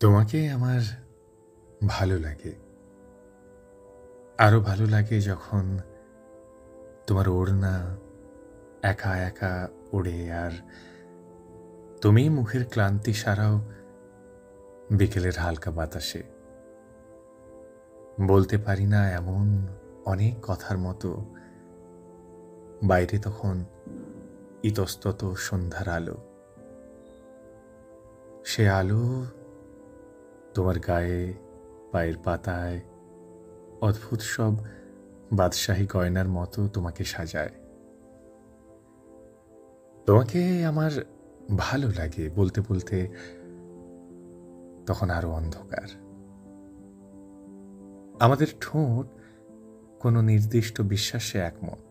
তোমাকে আমার ভালো লাগে। আরো ভালো লাগে যখন তোমার ওড়না একা একা ওড়ে আর তুমি মুখের ক্লান্তি সারাও বিকেলের হালকা বাতাসে। বলতে পারি না এমন অনেক কথার মতো বাইরে তখন ইতস্তত সন্ধ্যার আলো। সে আলো তোমার গায়ে, পায়ের পাতায় অদ্ভুত সব বাদশাহী গয়নার মতো তোমাকে সাজায়। তোমাকে আমার ভালো লাগে বলতে বলতে তখন আরো অন্ধকার। আমাদের ঠোঁট কোনো নির্দিষ্ট বিশ্বাসে একমত।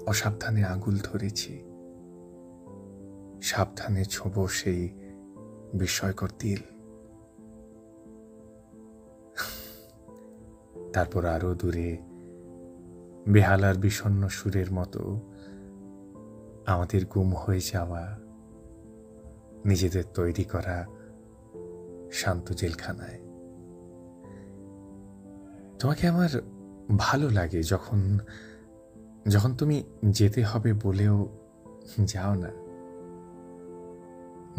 অসাবধানে আঙুল ধরেছি, সাবধানে ছোঁব সেই বিস্ময়কর তিল। তারপর আরো দূরে বেহালার বিষণ্ণ সুরের মতো আমাদের গুম হয়ে যাওয়া নিজেদের তৈরি করা শান্ত জেলখানায়। তোমাকে আমার ভালো লাগে যখন যখন তুমি যেতে হবে বলেও যাও না,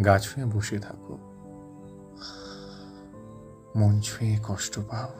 গা ছুঁয়ে বসে থাকো, মন ছুঁয়ে কষ্ট পাও।